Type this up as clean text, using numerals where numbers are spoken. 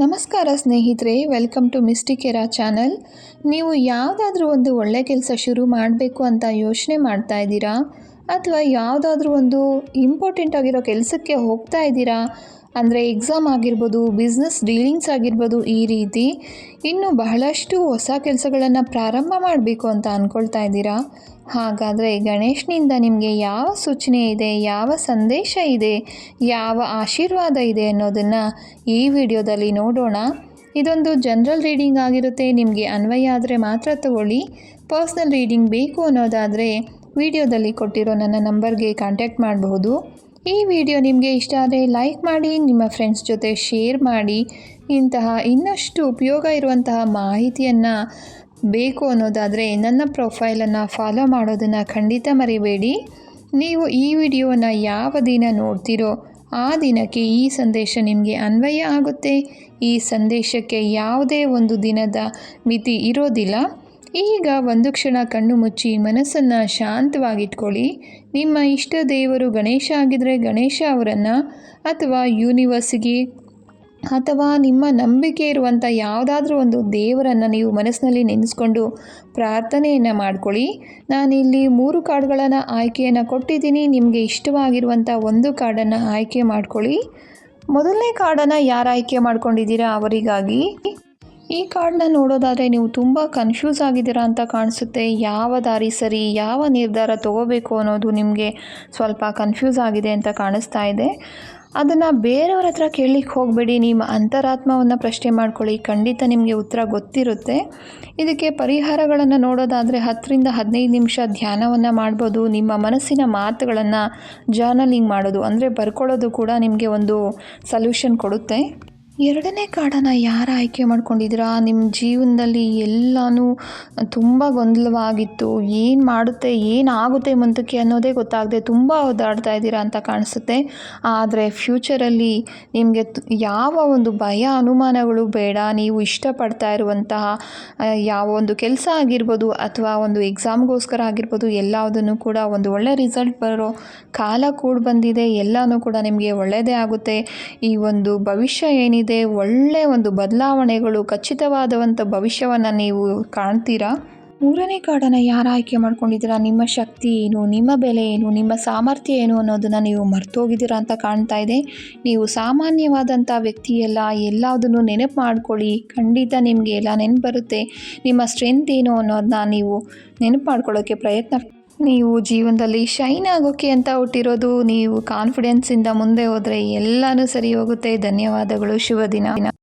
ನಮಸ್ಕಾರ ಸ್ನೇಹಿತರೆ, welcome to Mystic Era channel. ನೀವು ಯಾವುದಾದ್ರೂ ಒಂದು ಒಳ್ಳೆ ಕೆಲಸ ಶುರು ಮಾಡಬೇಕು ಅಂತ ಯೋಚನೆ ಮಾಡ್ತಾ ಇದ್ದೀರಾ, ಅಥವಾ ಯಾವುದಾದ್ರೂ ಒಂದು ಇಂಪಾರ್ಟೆಂಟ್ ಆಗಿರೋ ಕೆಲಸಕ್ಕೆ ಹೋಗ್ತಾ ಇದ್ದೀರಾ, ಅಂದರೆ ಎಕ್ಸಾಮ್ ಆಗಿರ್ಬೋದು, ಬಿಸ್ನೆಸ್ ಡೀಲಿಂಗ್ಸ್ ಆಗಿರ್ಬೋದು, ಈ ರೀತಿ ಇನ್ನು ಬಹಳಷ್ಟು ಹೊಸ ಕೆಲಸಗಳನ್ನು ಪ್ರಾರಂಭ ಮಾಡಬೇಕು ಅಂತ ಅಂದ್ಕೊಳ್ತಾ ಇದ್ದೀರಾ. ಹಾಗಾದರೆ ಗಣೇಶನಿಂದ ನಿಮಗೆ ಯಾವ ಸೂಚನೆ ಇದೆ, ಯಾವ ಸಂದೇಶ ಇದೆ, ಯಾವ ಆಶೀರ್ವಾದ ಇದೆ ಅನ್ನೋದನ್ನು ಈ ವಿಡಿಯೋದಲ್ಲಿ ನೋಡೋಣ. ಇದೊಂದು ಜನರಲ್ ರೀಡಿಂಗ್ ಆಗಿರುತ್ತೆ, ನಿಮಗೆ ಅನ್ವಯ ಆದರೆ ಮಾತ್ರ ತಗೊಳ್ಳಿ. ಪರ್ಸ್ನಲ್ ರೀಡಿಂಗ್ ಬೇಕು ಅನ್ನೋದಾದರೆ ವಿಡಿಯೋದಲ್ಲಿ ಕೊಟ್ಟಿರೋ ನನ್ನ ನಂಬರ್ಗೆ ಕಾಂಟ್ಯಾಕ್ಟ್ ಮಾಡಬಹುದು. ಈ ವಿಡಿಯೋ ನಿಮಗೆ ಇಷ್ಟ ಆದರೆ ಲೈಕ್ ಮಾಡಿ, ನಿಮ್ಮ ಫ್ರೆಂಡ್ಸ್ ಜೊತೆ ಶೇರ್ ಮಾಡಿ. ಇಂತಹ ಇನ್ನಷ್ಟು ಉಪಯೋಗ ಇರುವಂತಹ ಮಾಹಿತಿಯನ್ನು ಬೇಕು ಅನ್ನೋದಾದರೆ ನನ್ನ ಪ್ರೊಫೈಲನ್ನು ಫಾಲೋ ಮಾಡೋದನ್ನು ಖಂಡಿತ ಮರಿಬೇಡಿ. ನೀವು ಈ ವಿಡಿಯೋವನ್ನು ಯಾವ ದಿನ ನೋಡ್ತೀರೋ ಆ ದಿನಕ್ಕೆ ಈ ಸಂದೇಶ ನಿಮಗೆ ಅನ್ವಯ ಆಗುತ್ತೆ. ಈ ಸಂದೇಶಕ್ಕೆ ಯಾವುದೇ ಒಂದು ದಿನದ ಮಿತಿ ಇರೋದಿಲ್ಲ. ಈಗ ಒಂದು ಕ್ಷಣ ಕಣ್ಣು ಮುಚ್ಚಿ ಮನಸ್ಸನ್ನು ಶಾಂತವಾಗಿಟ್ಕೊಳ್ಳಿ. ನಿಮ್ಮ ಇಷ್ಟ ದೇವರು ಗಣೇಶ ಆಗಿದ್ದರೆ ಗಣೇಶ ಅವರನ್ನು, ಅಥವಾ ಯೂನಿವರ್ಸಿಗೆ, ಅಥವಾ ನಿಮ್ಮ ನಂಬಿಕೆ ಇರುವಂಥ ಯಾವುದಾದ್ರೂ ಒಂದು ದೇವರನ್ನು ನೀವು ಮನಸ್ಸಿನಲ್ಲಿ ನೆನೆಸ್ಕೊಂಡು ಪ್ರಾರ್ಥನೆಯನ್ನು ಮಾಡ್ಕೊಳ್ಳಿ. ನಾನಿಲ್ಲಿ 3 ಕಾರ್ಡ್ಗಳನ್ನು ಆಯ್ಕೆಯನ್ನು ಕೊಟ್ಟಿದ್ದೀನಿ. ನಿಮಗೆ ಇಷ್ಟವಾಗಿರುವಂಥ ಒಂದು ಕಾರ್ಡನ್ನು ಆಯ್ಕೆ ಮಾಡ್ಕೊಳ್ಳಿ. ಮೊದಲನೇ ಕಾರ್ಡನ್ನು ಯಾರು ಆಯ್ಕೆ ಮಾಡ್ಕೊಂಡಿದ್ದೀರಾ ಅವರಿಗಾಗಿ. ಈ ಕಾರ್ಡನ್ನ ನೋಡೋದಾದರೆ ನೀವು ತುಂಬ ಕನ್ಫ್ಯೂಸ್ ಆಗಿದ್ದೀರಾ ಅಂತ ಕಾಣಿಸುತ್ತೆ. ಯಾವ ದಾರಿ ಸರಿ, ಯಾವ ನಿರ್ಧಾರ ತಗೋಬೇಕು ಅನ್ನೋದು ನಿಮಗೆ ಸ್ವಲ್ಪ ಕನ್ಫ್ಯೂಸ್ ಆಗಿದೆ ಅಂತ ಕಾಣಿಸ್ತಾ ಇದೆ. ಅದನ್ನು ಬೇರೆಯವ್ರ ಹತ್ರ ಕೇಳಲಿಕ್ಕೆ ಹೋಗಬೇಡಿ, ನಿಮ್ಮ ಅಂತರಾತ್ಮವನ್ನು ಪ್ರಶ್ನೆ ಮಾಡ್ಕೊಳ್ಳಿ. ಖಂಡಿತ ನಿಮಗೆ ಉತ್ತರ ಗೊತ್ತಿರುತ್ತೆ. ಇದಕ್ಕೆ ಪರಿಹಾರಗಳನ್ನು ನೋಡೋದಾದರೆ 10ರಿಂದ 15 ನಿಮಿಷ ಧ್ಯಾನವನ್ನು ಮಾಡ್ಬೋದು. ನಿಮ್ಮ ಮನಸ್ಸಿನ ಮಾತುಗಳನ್ನು ಜರ್ನಲಿಂಗ್ ಮಾಡೋದು, ಅಂದರೆ ಬರ್ಕೊಳ್ಳೋದು ಕೂಡ ನಿಮಗೆ ಒಂದು ಸೊಲ್ಯೂಷನ್ ಕೊಡುತ್ತೆ. ಎರಡನೇ ಕಾರ್ಡನ್ನು ಯಾರು ಆಯ್ಕೆ ಮಾಡ್ಕೊಂಡಿದ್ದೀರಾ, ನಿಮ್ಮ ಜೀವನದಲ್ಲಿ ಎಲ್ಲನೂ ತುಂಬ ಗೊಂದಲವಾಗಿತ್ತು, ಏನು ಮಾಡುತ್ತೆ, ಏನಾಗುತ್ತೆ ಮುಂದಕ್ಕೆ ಅನ್ನೋದೇ ಗೊತ್ತಾಗದೆ ತುಂಬ ಓದಾಡ್ತಾ ಇದ್ದೀರಾ ಅಂತ ಕಾಣಿಸುತ್ತೆ. ಆದರೆ ಫ್ಯೂಚರಲ್ಲಿ ನಿಮಗೆ ಯಾವ ಒಂದು ಭಯ ಅನುಮಾನಗಳು ಬೇಡ. ನೀವು ಇಷ್ಟಪಡ್ತಾ ಇರುವಂತಹ ಯಾವ ಒಂದು ಕೆಲಸ ಆಗಿರ್ಬೋದು, ಅಥವಾ ಒಂದು ಎಕ್ಸಾಮ್ಗೋಸ್ಕರ ಆಗಿರ್ಬೋದು, ಎಲ್ಲದನ್ನು ಕೂಡ ಒಂದು ಒಳ್ಳೆ ರಿಸಲ್ಟ್ ಬರೋ ಕಾಲ ಕೂಡ ಬಂದಿದೆ. ಎಲ್ಲನೂ ಕೂಡ ನಿಮಗೆ ಒಳ್ಳೆಯದೇ ಆಗುತ್ತೆ. ಈ ಒಂದು ಭವಿಷ್ಯ ಏನಿದೆ, ಒಳ್ಳೆ ಒಂದು ಬದಲಾವಣೆಗಳು, ಖಚಿತವಾದಂಥ ಭವಿಷ್ಯವನ್ನು ನೀವು ಕಾಣ್ತೀರಾ. ಮೂರನೇ ಕಾರ್ಡನ್ನು ಯಾರು ಆಯ್ಕೆ ಮಾಡ್ಕೊಂಡಿದ್ದೀರಾ, ನಿಮ್ಮ ಶಕ್ತಿ ಏನು, ನಿಮ್ಮ ಬೆಲೆ ಏನು, ನಿಮ್ಮ ಸಾಮರ್ಥ್ಯ ಏನು ಅನ್ನೋದನ್ನು ನೀವು ಮರ್ತೋಗಿದ್ದೀರಾ ಅಂತ ಕಾಣ್ತಾ ಇದೆ. ನೀವು ಸಾಮಾನ್ಯವಾದಂಥ ವ್ಯಕ್ತಿಯಲ್ಲ, ಎಲ್ಲದನ್ನು ನೆನಪು ಮಾಡ್ಕೊಳ್ಳಿ. ಖಂಡಿತ ನಿಮಗೆ ಎಲ್ಲ ನೆನಪು ಬರುತ್ತೆ. ನಿಮ್ಮ ಸ್ಟ್ರೆಂತ್ ಏನು ಅನ್ನೋದನ್ನ ನೀವು ನೆನಪು ಮಾಡ್ಕೊಳ್ಳೋಕ್ಕೆ ಪ್ರಯತ್ನ. ನೀವು ಜೀವನದಲ್ಲಿ ಶೈನ್ ಆಗೋಕ್ಕೆ ಅಂತ ಹುಟ್ಟಿರೋದು. ನೀವು ಕಾನ್ಫಿಡೆನ್ಸಿಂದ ಮುಂದೆ ಹೋದರೆ ಎಲ್ಲನೂ ಸರಿ ಹೋಗುತ್ತೆ. ಧನ್ಯವಾದಗಳು. ಶುಭ ದಿನ.